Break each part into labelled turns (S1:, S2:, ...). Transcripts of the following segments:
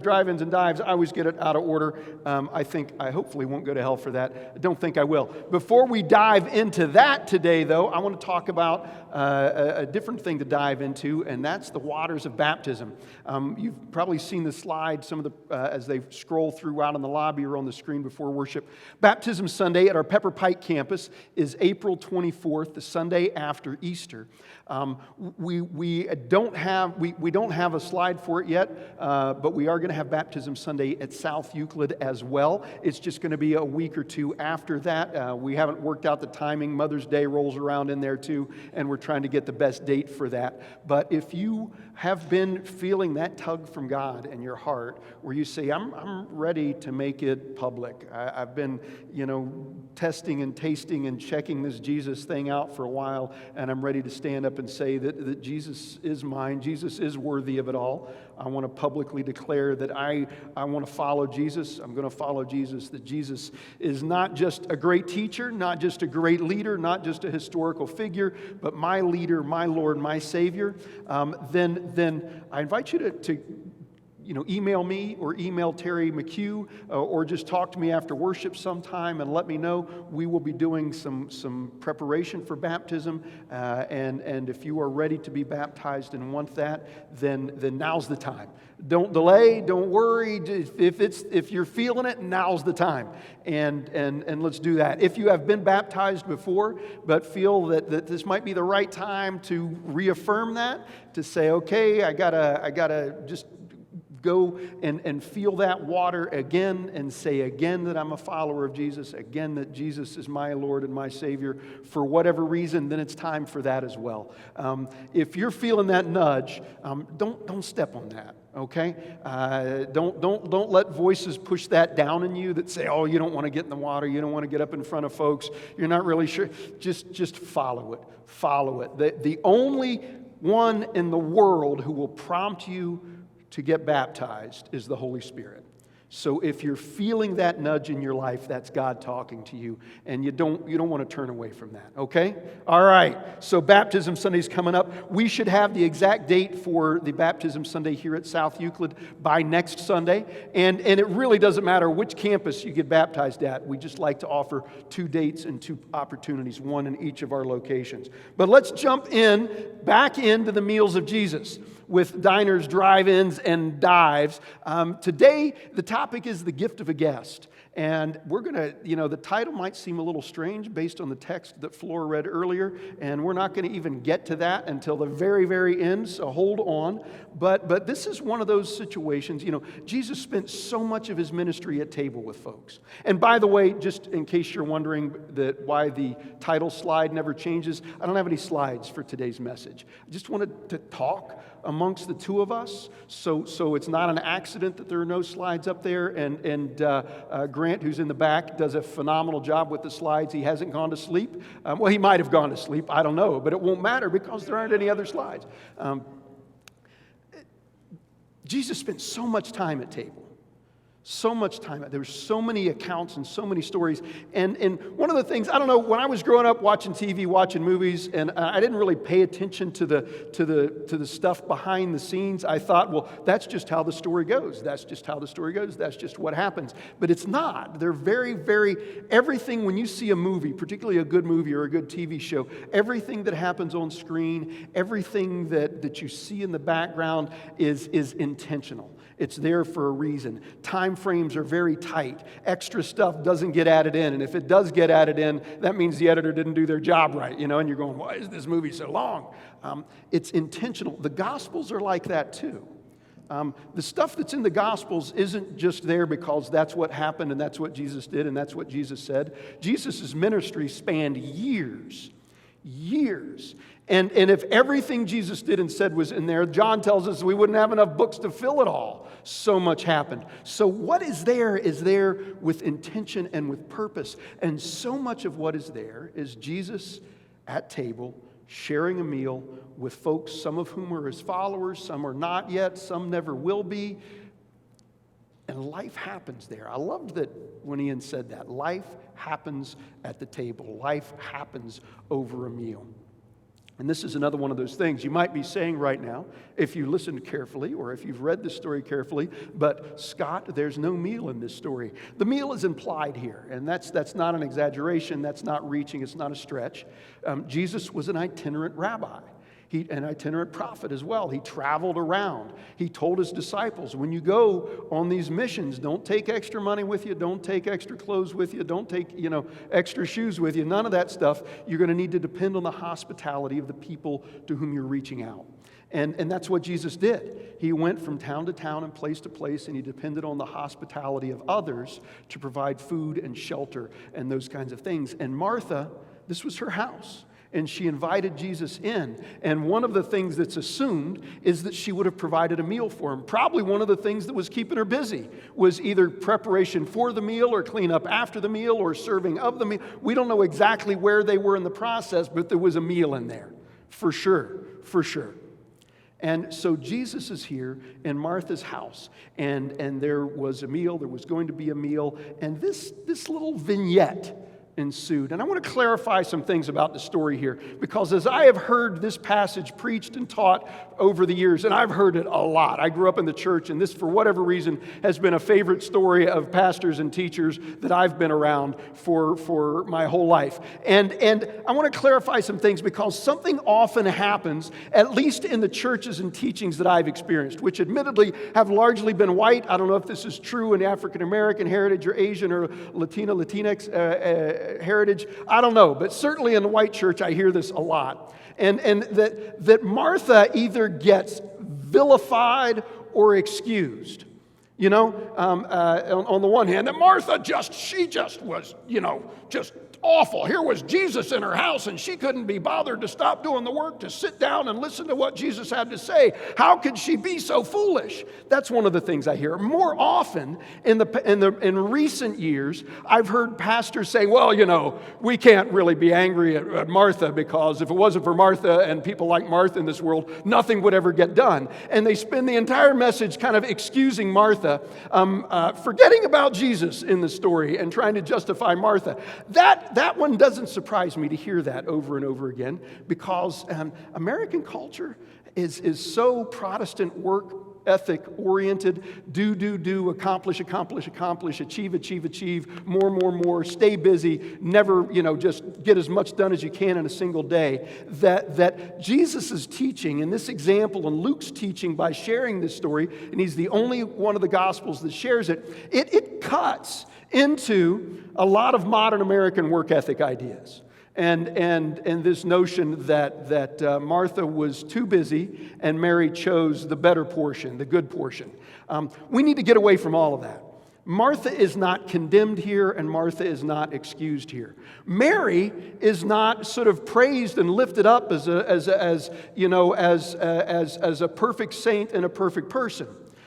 S1: Drive-ins and dives, I always get it out of order. I hopefully won't go to hell for that. I don't think I will. Before we dive into that today, though, I want to talk about a different thing to dive into, and that's the waters of baptism. You've probably seen the slide, some of the as they scroll through out in the lobby or on the screen before worship. Baptism Sunday at our Pepper Pike campus is April 24th, the Sunday after Easter. We don't have a slide for it yet, but we are going to have Baptism Sunday at South Euclid as well. It's just going to be a week or two after that. We haven't worked out the timing. Mother's Day rolls around in there too, and we're trying to get the best date for that. But if you have been feeling that tug from God in your heart, where you say, I'm ready to make it public. I've been, testing and tasting and checking this Jesus thing out for a while, and I'm ready to stand up and say that Jesus is mine. Jesus is worthy of it all. I want to publicly declare that I want to follow Jesus. I'm going to follow Jesus, that Jesus is not just a great teacher, not just a great leader, not just a historical figure, but my leader, my Lord, my Savior. Then I invite you to email me or email Terry McHugh or just talk to me after worship sometime and let me know. We will be doing some preparation for baptism, and if you are ready to be baptized and want that, then now's the time. Don't delay. Don't worry. If you're feeling it, now's the time, and let's do that. If you have been baptized before but feel that this might be the right time to reaffirm that, to say, okay, I gotta just go and feel that water again and say again that I'm a follower of Jesus, again that Jesus is my Lord and my Savior for whatever reason, then it's time for that as well. If you're feeling that nudge, don't step on that, okay? Don't let voices push that down in you that say, oh, you don't want to get in the water, you don't want to get up in front of folks, you're not really sure. Just follow it. Follow it. The only one in the world who will prompt you to get baptized is the Holy Spirit. So if you're feeling that nudge in your life, that's God talking to you, and you don't want to turn away from that, okay? All right, so Baptism Sunday's coming up. We should have the exact date for the Baptism Sunday here at South Euclid by next Sunday, and it really doesn't matter which campus you get baptized at. We just like to offer 2 dates and 2 opportunities, one in each of our locations. But let's jump back into the meals of Jesus with diners, drive-ins, and dives. Today, the topic is the gift of a guest. And we're going to, the title might seem a little strange based on the text that Flora read earlier, and we're not going to even get to that until the very, very end, so hold on. But this is one of those situations, Jesus spent so much of his ministry at table with folks. And by the way, just in case you're wondering why the title slide never changes, I don't have any slides for today's message. I just wanted to talk amongst the two of us, so it's not an accident that there are no slides up there, and Grant, who's in the back, does a phenomenal job with the slides. He hasn't gone to sleep. Well, he might have gone to sleep, I don't know, but it won't matter because there aren't any other slides. Jesus spent so much time at table. So much time. There were so many accounts and so many stories. And one of the things, I don't know, when I was growing up watching TV, watching movies, and I didn't really pay attention to the stuff behind the scenes, I thought, well, that's just how the story goes. That's just how the story goes. That's just what happens. But it's not. They're very, very, everything when you see a movie, particularly a good movie or a good TV show, everything that happens on screen, everything that you see in the background is intentional. It's there for a reason. Time frames are very tight. Extra stuff doesn't get added in. And if it does get added in, that means the editor didn't do their job right, and you're going, why is this movie so long? It's intentional. The Gospels are like that too. The stuff that's in the Gospels isn't just there because that's what happened and that's what Jesus did and that's what Jesus said. Jesus' ministry spanned years. And if everything Jesus did and said was in there, John tells us we wouldn't have enough books to fill it all. So much happened. So what is there with intention and with purpose. And so much of what is there is Jesus at table, sharing a meal with folks, some of whom are his followers, some are not yet, some never will be. And life happens there. I loved that when Ian said that. Life happens at the table. Life happens over a meal. And this is another one of those things you might be saying right now, if you listened carefully or if you've read this story carefully, but Scott, there's no meal in this story. The meal is implied here, and that's not an exaggeration, that's not reaching, it's not a stretch. Jesus was an itinerant rabbi. An itinerant prophet as well. He traveled around. He told his disciples, when you go on these missions, don't take extra money with you, don't take extra clothes with you, don't take, extra shoes with you, none of that stuff. You're going to need to depend on the hospitality of the people to whom you're reaching out. And that's what Jesus did. He went from town to town and place to place, and he depended on the hospitality of others to provide food and shelter and those kinds of things. And Martha, this was her house. And she invited Jesus in. And one of the things that's assumed is that she would have provided a meal for him. Probably one of the things that was keeping her busy was either preparation for the meal or cleanup after the meal or serving of the meal. We don't know exactly where they were in the process, but there was a meal in there. For sure, for sure. And so Jesus is here in Martha's house. And there was a meal, there was going to be a meal. And this little vignette ensued. And I want to clarify some things about the story here, because as I have heard this passage preached and taught over the years, and I've heard it a lot. I grew up in the church, and this, for whatever reason, has been a favorite story of pastors and teachers that I've been around for my whole life. And I want to clarify some things, because something often happens, at least in the churches and teachings that I've experienced, which admittedly have largely been white. I don't know if this is true in African American heritage or Asian or Latinx heritage, I don't know, but certainly in the white church I hear this a lot. And that Martha either gets vilified or excused. On the one hand, that Martha she was, just awful. Here was Jesus in her house, and she couldn't be bothered to stop doing the work to sit down and listen to what Jesus had to say. How could she be so foolish? That's one of the things I hear. More often in recent years, I've heard pastors say, well, we can't really be angry at Martha, because if it wasn't for Martha and people like Martha in this world, nothing would ever get done. And they spend the entire message kind of excusing Martha, forgetting about Jesus in the story and trying to justify Martha. That one doesn't surprise me to hear that over and over again, because American culture is so Protestant work ethic oriented. Do, accomplish, achieve, more, stay busy, never, just get as much done as you can in a single day. That Jesus' teaching, and this example, and Luke's teaching by sharing this story, and he's the only one of the Gospels that shares it, it cuts into a lot of modern American work ethic ideas. And this notion that Martha was too busy and Mary chose the better portion, the good portion. We need to get away from all of that. Martha is not condemned here, and Martha is not excused here. Mary is not sort of praised and lifted up as a perfect saint and a perfect person.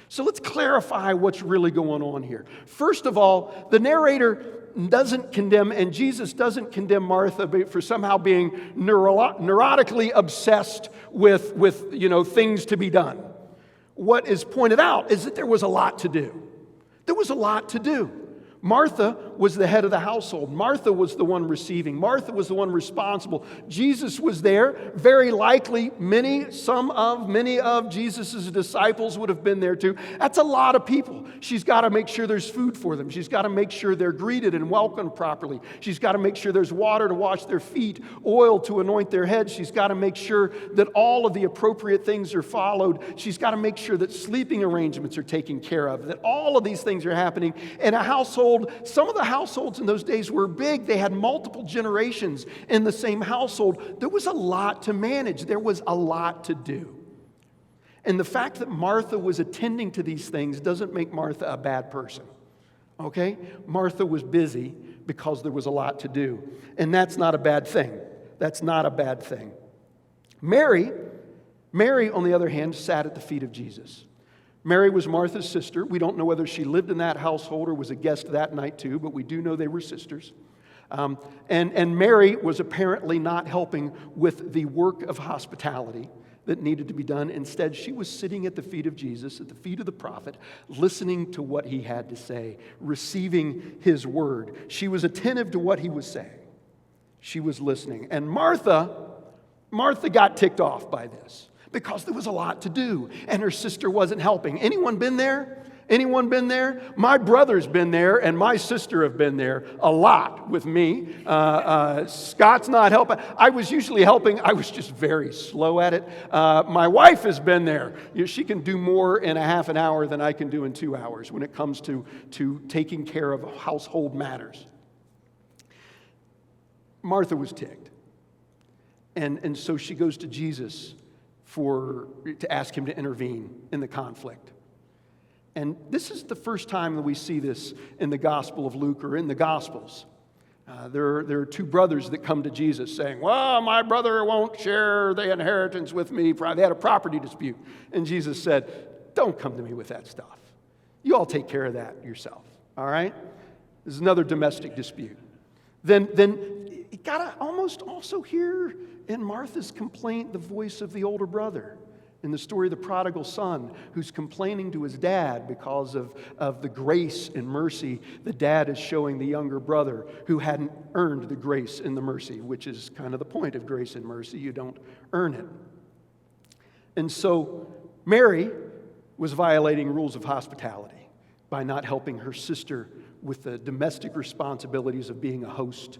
S1: So let's clarify what's really going on here. First of all, the narrator doesn't condemn, and Jesus doesn't condemn Martha for somehow being neurotically obsessed with things to be done. What is pointed out is that there was a lot to do. There was a lot to do. Martha was the head of the household. Martha was the one receiving. Martha was the one responsible. Jesus was there. Very likely, many of Jesus' disciples would have been there too. That's a lot of people. She's got to make sure there's food for them. She's got to make sure they're greeted and welcomed properly. She's got to make sure there's water to wash their feet, oil to anoint their heads. She's got to make sure that all of the appropriate things are followed. She's got to make sure that sleeping arrangements are taken care of, that all of these things are happening in a household. Some of the households in those days were big. They had multiple generations in the same household. There was a lot to manage. There was a lot to do. And the fact that Martha was attending to these things doesn't make Martha a bad person. Okay? Martha was busy because there was a lot to do. And that's not a bad thing. That's not a bad thing. Mary, on the other hand, sat at the feet of Jesus. Mary was Martha's sister. We don't know whether she lived in that household or was a guest that night too, but we do know they were sisters. And Mary was apparently not helping with the work of hospitality that needed to be done. Instead, she was sitting at the feet of Jesus, at the feet of the prophet, listening to what he had to say, receiving his word. She was attentive to what he was saying. She was listening. And Martha Martha got ticked off by this because there was a lot to do and her sister wasn't helping. Anyone been there? Anyone been there? My brother's been there and my sister have been there a lot with me. Scott's not helping. I was usually helping. I was just very slow at it. My wife has been there. She can do more in a half an hour than I can do in 2 hours when it comes to taking care of household matters. Martha was ticked. And so she goes to Jesus to ask him to intervene in the conflict. And this is the first time that we see this in the Gospel of Luke or in the Gospels. There are two brothers that come to Jesus saying, well, my brother won't share the inheritance with me. They had a property dispute. And Jesus said, don't come to me with that stuff. You all take care of that yourself, all right? This is another domestic dispute. Then you got to almost also hear in Martha's complaint the voice of the older brother. In the story of the prodigal son who's complaining to his dad because of the grace and mercy the dad is showing the younger brother who hadn't earned the grace and the mercy, which is kind of the point of grace and mercy. You don't earn it. And so Mary was violating rules of hospitality by not helping her sister with the domestic responsibilities of being a host.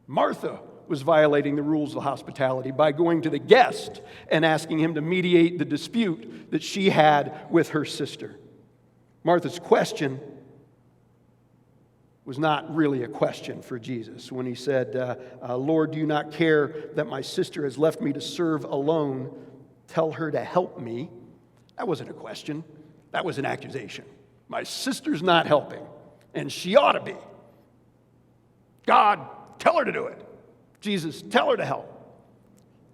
S1: Martha was violating the rules of hospitality by going to the guest and asking him to mediate the dispute that she had with her sister. Martha's question was not really a question for Jesus when he said, Lord, do you not care that my sister has left me to serve alone? Tell her to help me. That wasn't a question. That was an accusation. My sister's not helping, and she ought to be. God, tell her to do it. Jesus, tell her to help.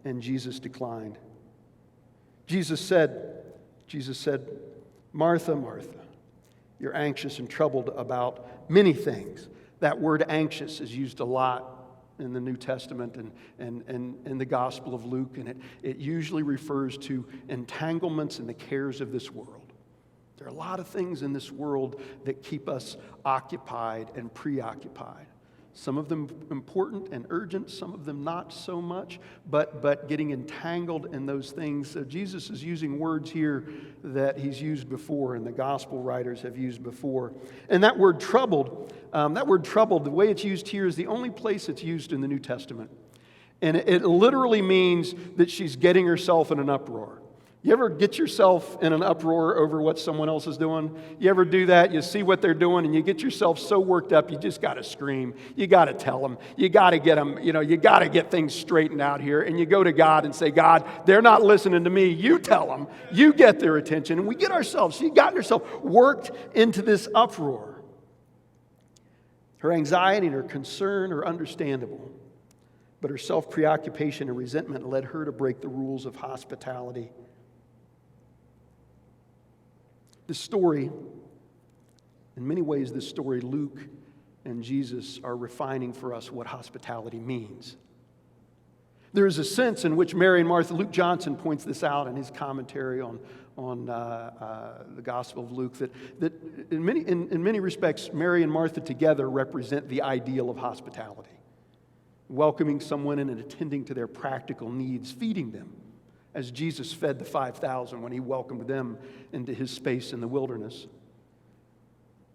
S1: And Jesus declined. Jesus said, Martha, Martha, you're anxious and troubled about many things. That word anxious is used a lot in the New Testament and in the Gospel of Luke, and it usually refers to entanglements and the cares of this world. There are a lot of things in this world that keep us occupied and preoccupied. Some of them important and urgent, some of them not so much, but getting entangled in those things. So Jesus is using words here that he's used before and the gospel writers have used before. And that word troubled, the way it's used here is the only place it's used in the New Testament. And it literally means that she's getting herself in an uproar. You ever get yourself in an uproar over what someone else is doing? You ever do that? You see what they're doing and you get yourself so worked up, you just got to scream. You got to tell them. You got to get them, you got to get things straightened out here. And you go to God and say, God, they're not listening to me. You tell them. You get their attention. And we get ourselves, she's gotten herself worked into this uproar. Her anxiety and her concern are understandable. But her self-preoccupation and resentment led her to break the rules of hospitality. This story, in many ways, this story, Luke and Jesus are refining for us what hospitality means. There is a sense in which Mary and Martha, Luke Johnson points this out in his commentary on the Gospel of Luke, that in many respects, Mary and Martha together represent the ideal of hospitality. Welcoming someone in and attending to their practical needs, feeding them, as Jesus fed the 5,000 when he welcomed them into his space in the wilderness.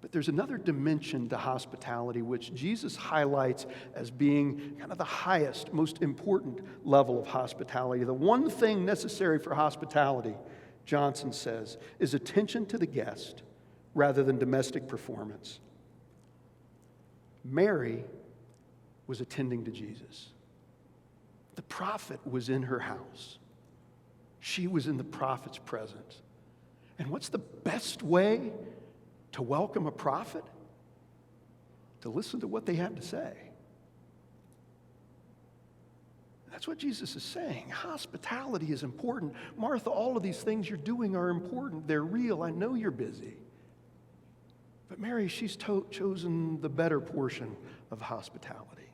S1: But there's another dimension to hospitality which Jesus highlights as being kind of the highest, most important level of hospitality. The one thing necessary for hospitality, Johnson says, is attention to the guest rather than domestic performance. Mary was attending to Jesus. The prophet was in her house. She was in the prophet's presence. And what's the best way to welcome a prophet? To listen to what they have to say. That's what Jesus is saying. Hospitality is important. Martha, all of these things you're doing are important. They're real. I know you're busy. But Mary, she's chosen the better portion of hospitality.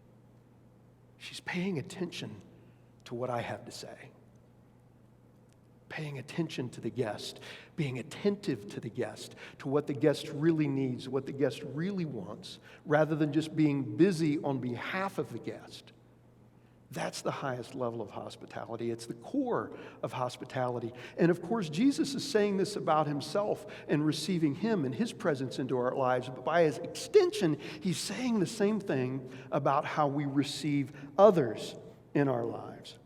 S1: She's paying attention to what I have to say. Paying attention to the guest, being attentive to the guest, to what the guest really needs, what the guest really wants, rather than just being busy on behalf of the guest. That's the highest level of hospitality. It's the core of hospitality. And of course, Jesus is saying this about himself and receiving him and his presence into our lives. But by his extension, he's saying the same thing about how we receive others in our lives.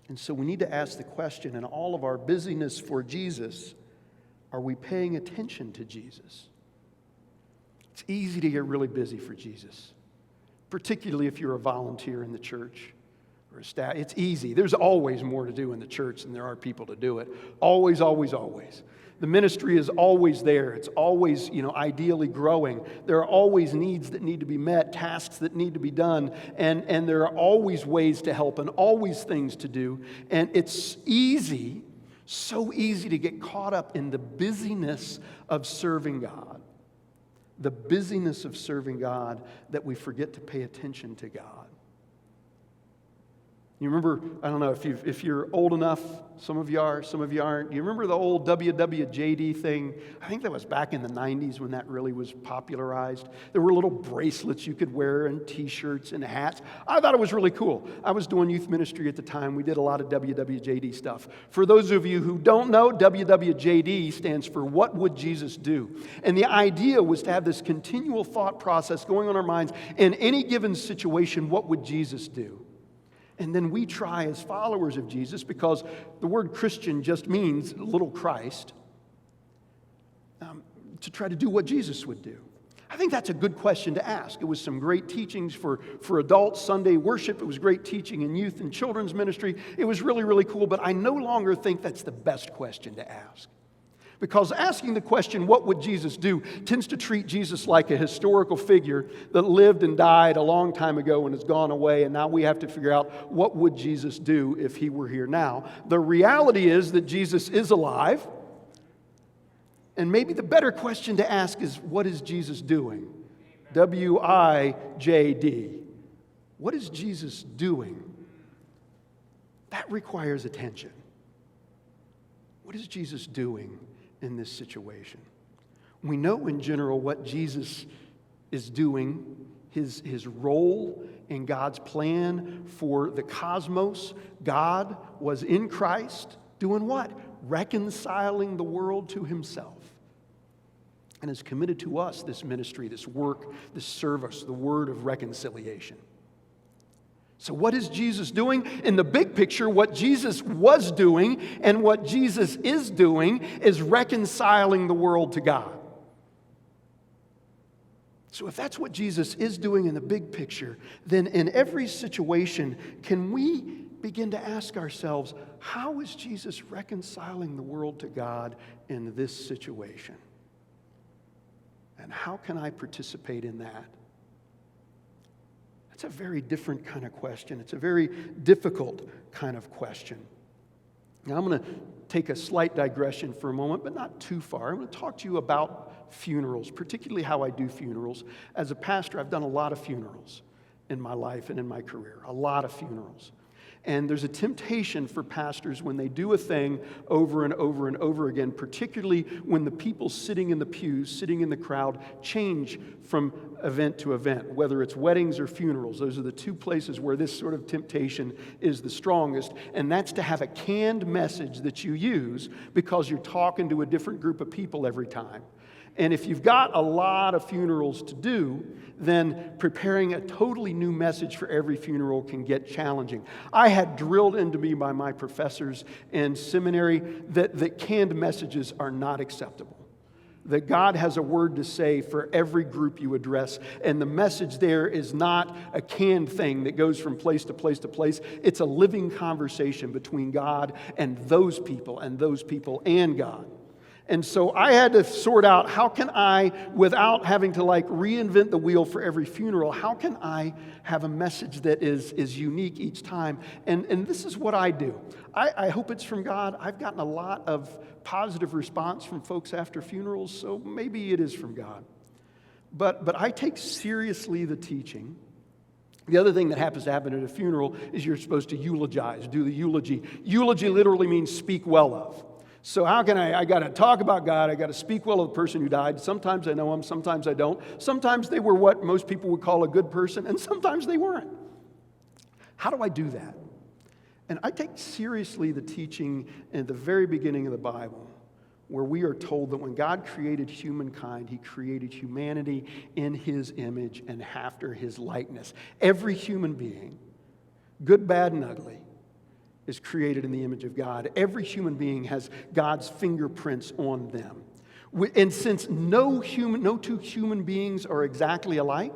S1: And so we need to ask the question, in all of our busyness for Jesus, are we paying attention to Jesus? It's easy to get really busy for Jesus, particularly if you're a volunteer in the church or a staff. It's easy. There's always more to do in the church than there are people to do it. Always, always, always. The ministry is always there. It's always, ideally growing. There are always needs that need to be met, tasks that need to be done, and there are always ways to help and always things to do. And it's easy, so easy to get caught up in the busyness of serving God. The busyness of serving God that we forget to pay attention to God. You remember, I don't know if you're old enough, some of you are, some of you aren't. You remember the old WWJD thing? I think that was back in the 90s when that really was popularized. There were little bracelets you could wear and t-shirts and hats. I thought it was really cool. I was doing youth ministry at the time. We did a lot of WWJD stuff. For those of you who don't know, WWJD stands for What Would Jesus Do? And the idea was to have this continual thought process going on in our minds. In any given situation, what would Jesus do? And then we try as followers of Jesus, because the word Christian just means little Christ, to try to do what Jesus would do. I think that's a good question to ask. It was some great teachings for adults, Sunday worship. It was great teaching in youth and children's ministry. It was really, really cool, but I no longer think that's the best question to ask. Because asking the question, what would Jesus do, tends to treat Jesus like a historical figure that lived and died a long time ago and has gone away, and now we have to figure out what would Jesus do if he were here now. The reality is that Jesus is alive, and maybe the better question to ask is, what is Jesus doing? W-I-J-D. What is Jesus doing? That requires attention. What is Jesus doing in this situation? We know in general what Jesus is doing, his role in God's plan for the cosmos. God was in Christ doing what? Reconciling the world to himself. And has committed to us this ministry, this work, this service, the word of reconciliation. So what is Jesus doing? In the big picture, what Jesus was doing and what Jesus is doing is reconciling the world to God. So if that's what Jesus is doing in the big picture, then in every situation, can we begin to ask ourselves, how is Jesus reconciling the world to God in this situation? And how can I participate in that? That's a very different kind of question. It's a very difficult kind of question. Now, I'm going to take a slight digression for a moment, but not too far. I'm going to talk to you about funerals, particularly how I do funerals. As a pastor, I've done a lot of funerals in my life and in my career, a lot of funerals. And there's a temptation for pastors when they do a thing over and over and over again, particularly when the people sitting in the pews, sitting in the crowd, change from event to event, whether it's weddings or funerals. Those are the two places where this sort of temptation is the strongest. And that's to have a canned message that you use because you're talking to a different group of people every time. And if you've got a lot of funerals to do, then preparing a totally new message for every funeral can get challenging. I had drilled into me by my professors in seminary that canned messages are not acceptable. That God has a word to say for every group you address, and the message there is not a canned thing that goes from place to place to place. It's a living conversation between God and those people and God. And so I had to sort out, how can I, without having to reinvent the wheel for every funeral, how can I have a message that is unique each time? And this is what I do. I hope it's from God. I've gotten a lot of positive response from folks after funerals, so maybe it is from God. But I take seriously the teaching. The other thing that happens to happen at a funeral is you're supposed to eulogize, do the eulogy. Eulogy literally means speak well of. So how can I got to talk about God, I got to speak well of the person who died. Sometimes I know him, sometimes I don't. Sometimes they were what most people would call a good person, and sometimes they weren't. How do I do that? And I take seriously the teaching at the very beginning of the Bible, where we are told that when God created humankind, He created humanity in His image and after His likeness. Every human being, good, bad, and ugly, is created in the image of God. Every human being has God's fingerprints on them. And since no two human beings are exactly alike,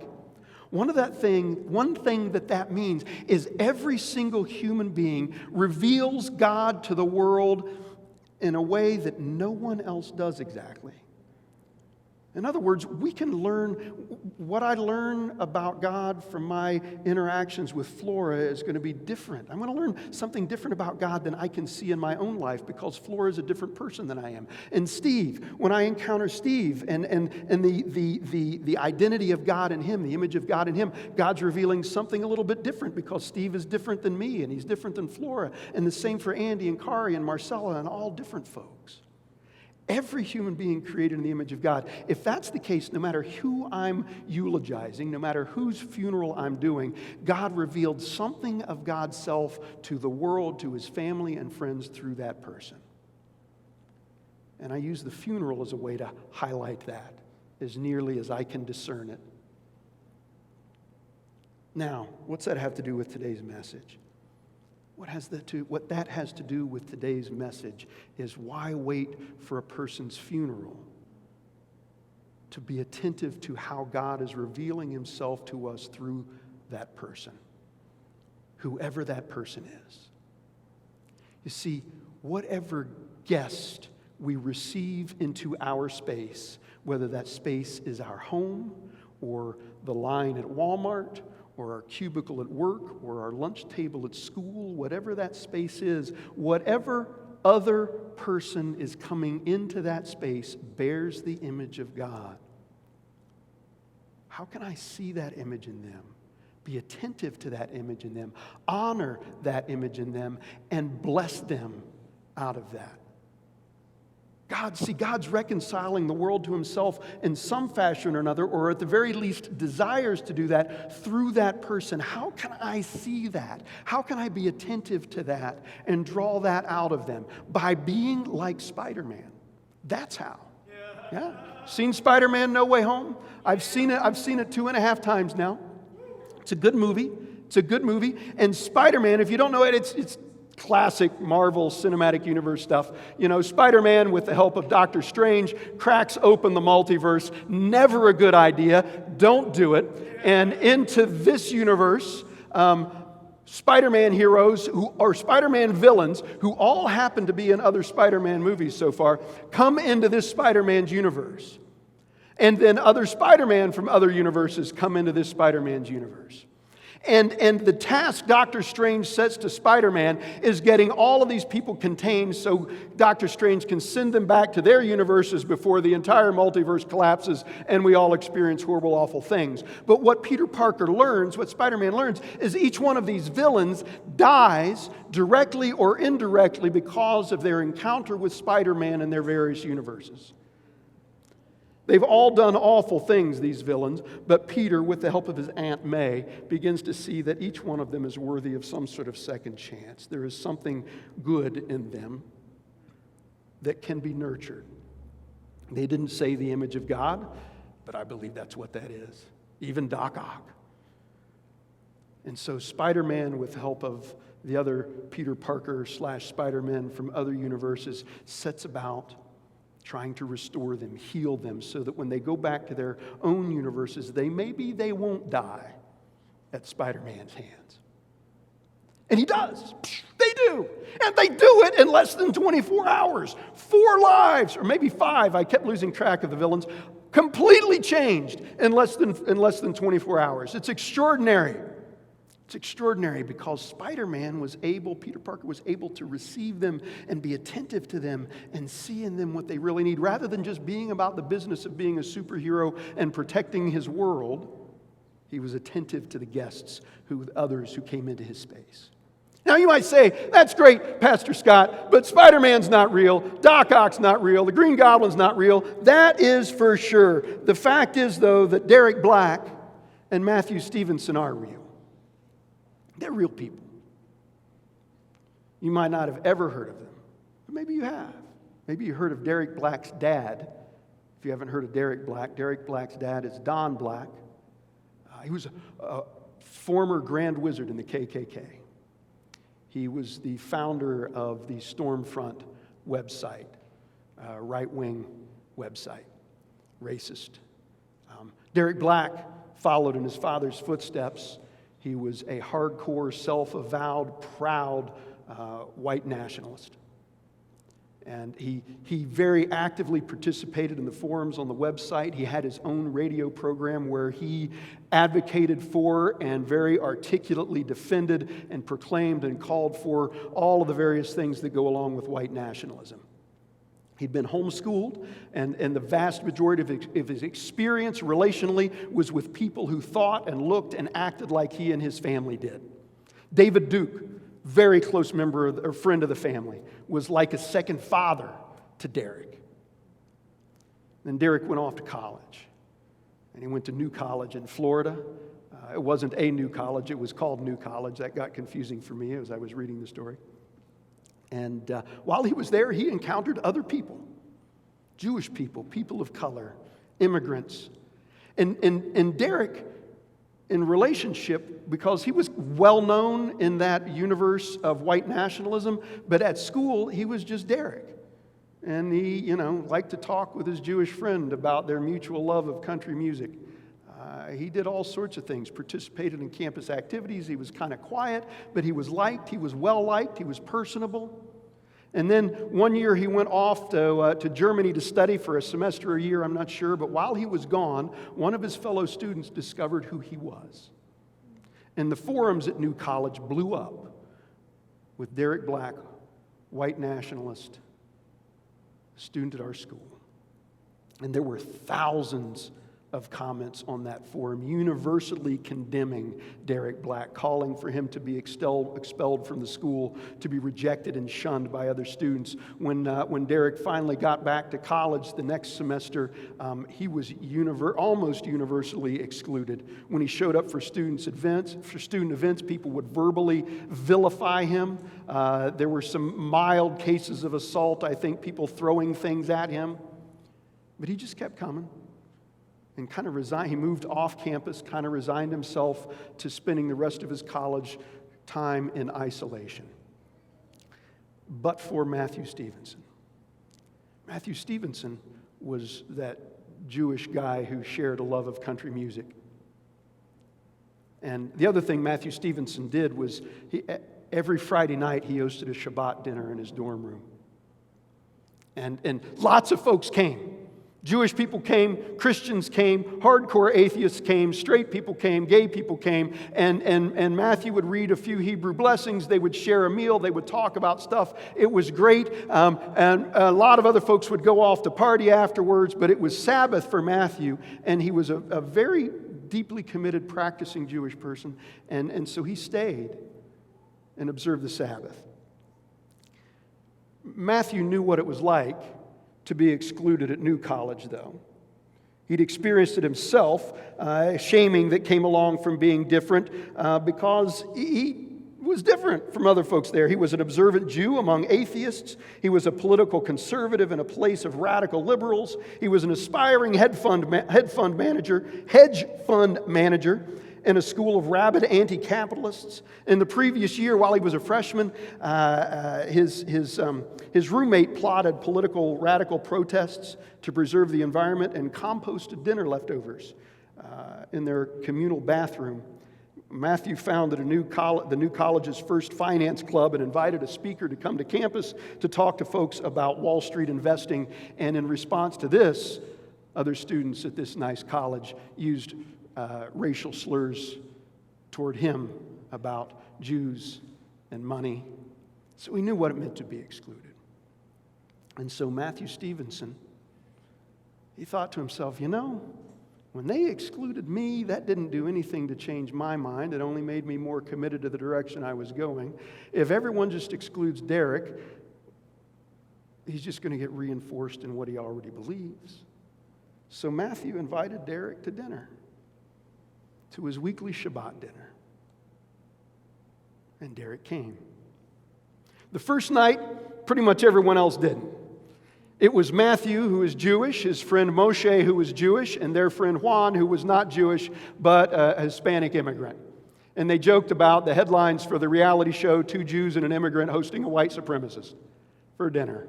S1: one thing that means is every single human being reveals God to the world in a way that no one else does exactly. In other words, we can learn, what I learn about God from my interactions with Flora is going to be different. I'm going to learn something different about God than I can see in my own life because Flora is a different person than I am. And Steve, when I encounter Steve and the identity of God in him, the image of God in him, God's revealing something a little bit different because Steve is different than me and he's different than Flora. And the same for Andy and Kari and Marcella and all different folks. Every human being created in the image of God. If that's the case, no matter who I'm eulogizing, no matter whose funeral I'm doing, God revealed something of God's self to the world, to His family and friends through that person. And I use the funeral as a way to highlight that as nearly as I can discern it. Now, what's that have to do with today's message? What that has to do with today's message is why wait for a person's funeral? To be attentive to how God is revealing Himself to us through that person, whoever that person is. You see, whatever guest we receive into our space, whether that space is our home or the line at Walmart or our cubicle at work, or our lunch table at school, whatever that space is, whatever other person is coming into that space bears the image of God. How can I see that image in them? Be attentive to that image in them, honor that image in them, and bless them out of that. God's reconciling the world to Himself in some fashion or another, or at the very least desires to do that through that person. How can I see that? How can I be attentive to that and draw that out of them? By being like Spider-Man. That's how. Yeah. Seen Spider-Man No Way Home? I've seen it 2.5 times now. It's a good movie. And Spider-Man, if you don't know it, it's classic Marvel Cinematic Universe stuff. You know, Spider-Man, with the help of Doctor Strange, cracks open the multiverse. Never a good idea. Don't do it. And into this universe, Spider-Man heroes, or Spider-Man villains, who all happen to be in other Spider-Man movies so far, come into this Spider-Man's universe. And then other Spider-Man from other universes come into this Spider-Man's universe. And the task Doctor Strange sets to Spider-Man is getting all of these people contained so Doctor Strange can send them back to their universes before the entire multiverse collapses and we all experience horrible, awful things. But what Peter Parker learns, what Spider-Man learns, is each one of these villains dies directly or indirectly because of their encounter with Spider-Man in their various universes. They've all done awful things, these villains, but Peter, with the help of his Aunt May, begins to see that each one of them is worthy of some sort of second chance. There is something good in them that can be nurtured. They didn't say the image of God, but I believe that's what that is. Even Doc Ock. And so Spider-Man, with the help of the other Peter Parker / Spider-Man from other universes, sets about trying to restore them, heal them, so that when they go back to their own universes, they won't die at Spider-Man's hands. And he does. They do. And they do it in less than 24 hours. 4 lives, or maybe 5, I kept losing track of the villains, completely changed in less than 24 hours. It's extraordinary. It's extraordinary because Peter Parker was able to receive them and be attentive to them and see in them what they really need. Rather than just being about the business of being a superhero and protecting his world, he was attentive to the guests, others who came into his space. Now you might say, that's great, Pastor Scott, but Spider-Man's not real, Doc Ock's not real, the Green Goblin's not real. That is for sure. The fact is, though, that Derek Black and Matthew Stevenson are real. They're real people. You might not have ever heard of them, but maybe you have. Maybe you heard of Derek Black's dad. If you haven't heard of Derek Black's dad is Don Black. He was a former Grand Wizard in the KKK. He was the founder of the Stormfront website, right-wing website, racist. Derek Black followed in his father's footsteps. He was a hardcore, self-avowed, proud white nationalist. And he very actively participated in the forums on the website. He had his own radio program where he advocated for and very articulately defended and proclaimed and called for all of the various things that go along with white nationalism. He'd been homeschooled, and the vast majority of his experience relationally was with people who thought and looked and acted like he and his family did. David Duke, very close member or friend of the family, was like a second father to Derek. Then Derek went off to college, and he went to New College in Florida. It wasn't a new college, it was called New College. That got confusing for me as I was reading the story. And while he was there, he encountered other people, Jewish people, people of color, immigrants. And Derek, in relationship, because he was well known in that universe of white nationalism, but at school, he was just Derek. And he, liked to talk with his Jewish friend about their mutual love of country music. He did all sorts of things, participated in campus activities. He was kind of quiet, but he was liked. He was well liked. He was personable. And then one year he went off to Germany to study for a semester or a year, I'm not sure. But while he was gone, one of his fellow students discovered who he was. And the forums at New College blew up with Derek Black, white nationalist, student at our school. And there were thousands of comments on that forum, universally condemning Derek Black, calling for him to be expelled from the school, to be rejected and shunned by other students. When Derek finally got back to college the next semester, he was almost universally excluded. When he showed up for student events, people would verbally vilify him. There were some mild cases of assault, I think, people throwing things at him. But he just kept coming. And kind of resigned. He moved off campus, kind of resigned himself to spending the rest of his college time in isolation. But for Matthew Stevenson. Matthew Stevenson was that Jewish guy who shared a love of country music. And the other thing Matthew Stevenson did was every Friday night he hosted a Shabbat dinner in his dorm room. And lots of folks came. Jewish people came, Christians came, hardcore atheists came, straight people came, gay people came, and Matthew would read a few Hebrew blessings, they would share a meal, they would talk about stuff. It was great, and a lot of other folks would go off to party afterwards, but it was Sabbath for Matthew, and he was a very deeply committed, practicing Jewish person, and so he stayed and observed the Sabbath. Matthew knew what it was like to be excluded at New College, though. He'd experienced it himself, shaming that came along from being different because he was different from other folks there. He was an observant Jew among atheists. He was a political conservative in a place of radical liberals. He was an aspiring hedge fund manager in a school of rabid anti-capitalists. In the previous year, while he was a freshman, his roommate plotted radical protests to preserve the environment and composted dinner leftovers in their communal bathroom. Matthew founded the new college's first finance club and invited a speaker to come to campus to talk to folks about Wall Street investing. And in response to this, other students at this nice college used racial slurs toward him about Jews and money. So he knew what it meant to be excluded. And so Matthew Stevenson, he thought to himself, when they excluded me, that didn't do anything to change my mind. It only made me more committed to the direction I was going. If everyone just excludes Derek, he's just going to get reinforced in what he already believes. So Matthew invited Derek to dinner, to his weekly Shabbat dinner. And Derek came. The first night, pretty much everyone else didn't. It was Matthew, who was Jewish, his friend Moshe, who was Jewish, and their friend Juan, who was not Jewish, but a Hispanic immigrant. And they joked about the headlines for the reality show, two Jews and an immigrant hosting a white supremacist for dinner.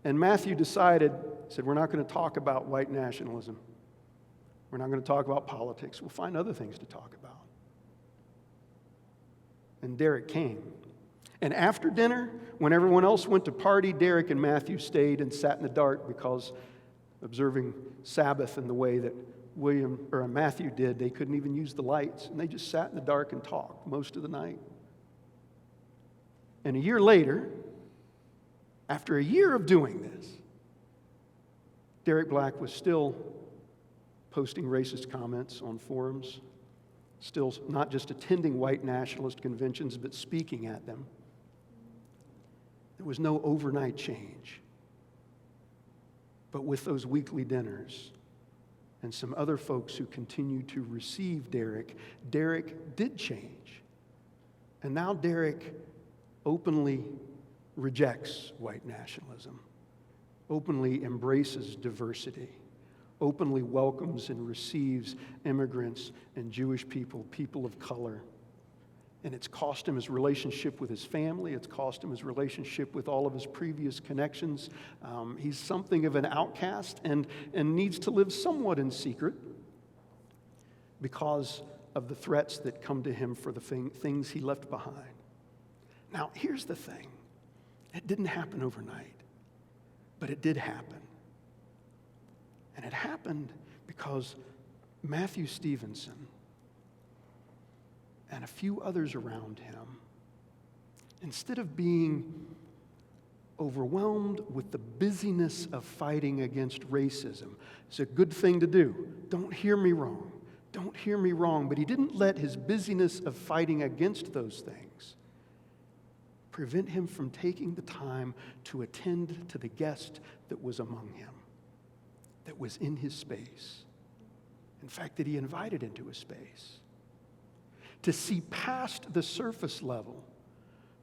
S1: And Matthew said, we're not going to talk about white nationalism. We're not going to talk about politics. We'll find other things to talk about. And Derek came. And after dinner, when everyone else went to party, Derek and Matthew stayed and sat in the dark because observing Sabbath in the way that Matthew did, they couldn't even use the lights. And they just sat in the dark and talked most of the night. And a year later, after a year of doing this, Derek Black was still posting racist comments on forums, still not just attending white nationalist conventions, but speaking at them. There was no overnight change. But with those weekly dinners and some other folks who continued to receive Derek did change. And now Derek openly rejects white nationalism, openly embraces diversity, openly welcomes and receives immigrants and Jewish people, people of color. And it's cost him his relationship with his family. It's cost him his relationship with all of his previous connections. He's something of an outcast and needs to live somewhat in secret because of the threats that come to him for the things he left behind. Now, here's the thing. It didn't happen overnight, but it did happen. And it happened because Matthew Stevenson and a few others around him, instead of being overwhelmed with the busyness of fighting against racism, it's a good thing to do. Don't hear me wrong. Don't hear me wrong. But he didn't let his busyness of fighting against those things prevent him from taking the time to attend to the guest that was among him, that was in his space. In fact, that he invited into his space. To see past the surface level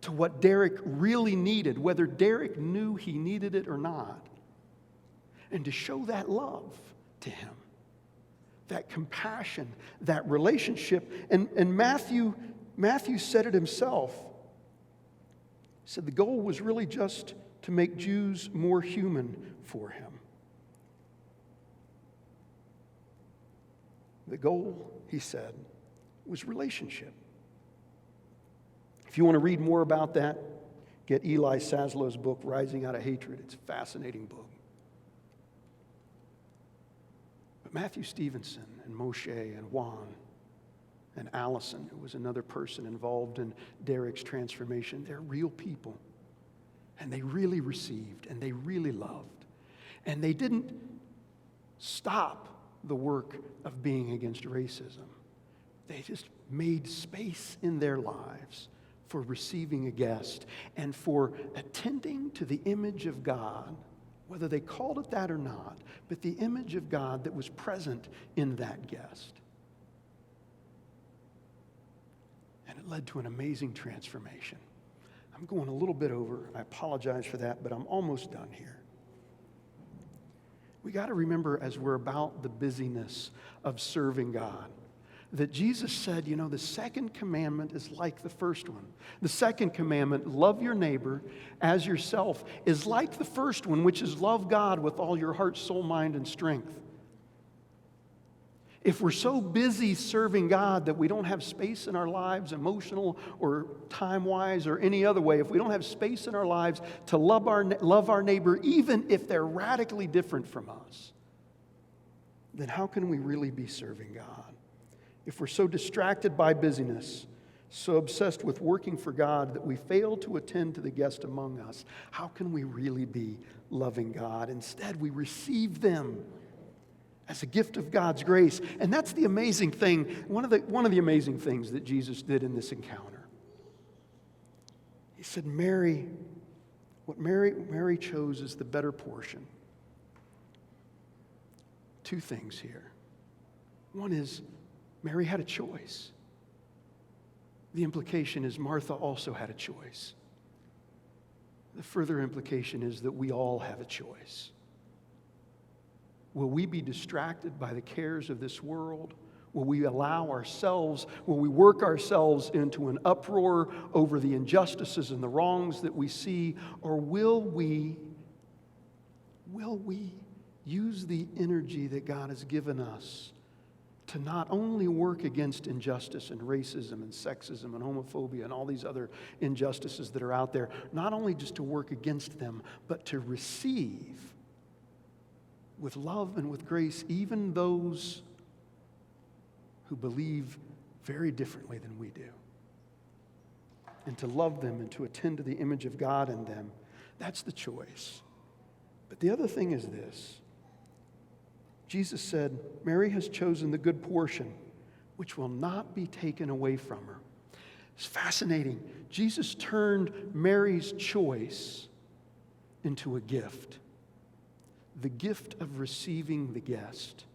S1: to what Derek really needed, whether Derek knew he needed it or not, and to show that love to him, that compassion, that relationship. And Matthew said it himself. He said the goal was really just to make Jews more human for him. The goal, he said, was relationship. If you want to read more about that, get Eli Saslow's book, Rising Out of Hatred. It's a fascinating book. But Matthew Stevenson and Moshe and Juan and Allison, who was another person involved in Derek's transformation, they're real people. And they really received and they really loved. And they didn't stop the work of being against racism. They just made space in their lives for receiving a guest and for attending to the image of God, whether they called it that or not, but the image of God that was present in that guest. And it led to an amazing transformation. I'm going a little bit over. I apologize for that, but I'm almost done here. We got to remember, as we're about the busyness of serving God, that Jesus said, the second commandment is like the first one. The second commandment, love your neighbor as yourself, is like the first one, which is love God with all your heart, soul, mind, and strength. If we're so busy serving God that we don't have space in our lives, emotional or time-wise or any other way, if we don't have space in our lives to love our neighbor, even if they're radically different from us, then how can we really be serving God? If we're so distracted by busyness, so obsessed with working for God that we fail to attend to the guest among us, how can we really be loving God? Instead, we receive them as a gift of God's grace. And that's the amazing thing, one of the amazing things that Jesus did in this encounter. He said, what Mary chose is the better portion. Two things here. One is, Mary had a choice. The implication is Martha also had a choice. The further implication is that we all have a choice. Will we be distracted by the cares of this world? Will we will we work ourselves into an uproar over the injustices and the wrongs that we see? Or will we use the energy that God has given us to not only work against injustice and racism and sexism and homophobia and all these other injustices that are out there, not only just to work against them, but to receive with love and with grace even those who believe very differently than we do, and to love them and to attend to the image of God in them. That's the choice. But the other thing is this. Jesus said, Mary has chosen the good portion, which will not be taken away from her. It's fascinating. Jesus turned Mary's choice into a gift. The gift of receiving the guest.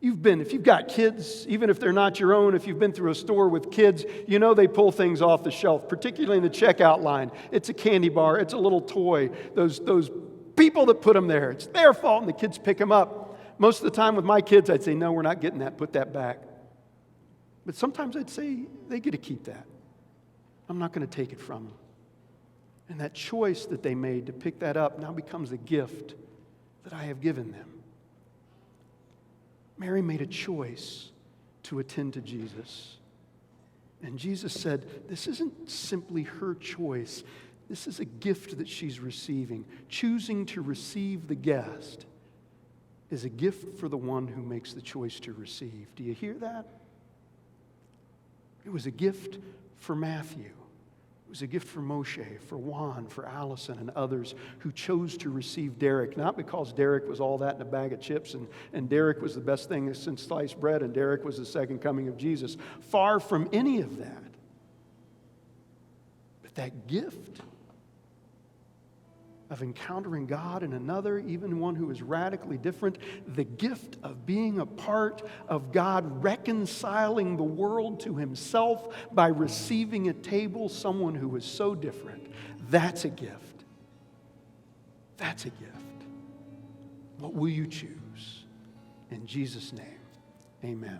S1: If you've got kids, even if they're not your own, if you've been through a store with kids, you know they pull things off the shelf, particularly in the checkout line. It's a candy bar, it's a little toy. Those people that put them there, it's their fault, and the kids pick them up. Most of the time with my kids, I'd say, no, we're not getting that, put that back. But sometimes I'd say, they get to keep that. I'm not going to take it from them. And that choice that they made to pick that up now becomes a gift that I have given them. Mary made a choice to attend to Jesus. And Jesus said, this isn't simply her choice. This is a gift that she's receiving. Choosing to receive the guest is a gift for the one who makes the choice to receive. Do you hear that? It was a gift for Matthew. It was a gift for Moshe, for Juan, for Allison, and others who chose to receive Derek, not because Derek was all that in a bag of chips and Derek was the best thing since sliced bread and Derek was the second coming of Jesus. Far from any of that. But that gift of encountering God in another, even one who is radically different, the gift of being a part of God reconciling the world to himself by receiving at table someone who is so different, that's a gift. That's a gift. What will you choose? In Jesus' name, amen.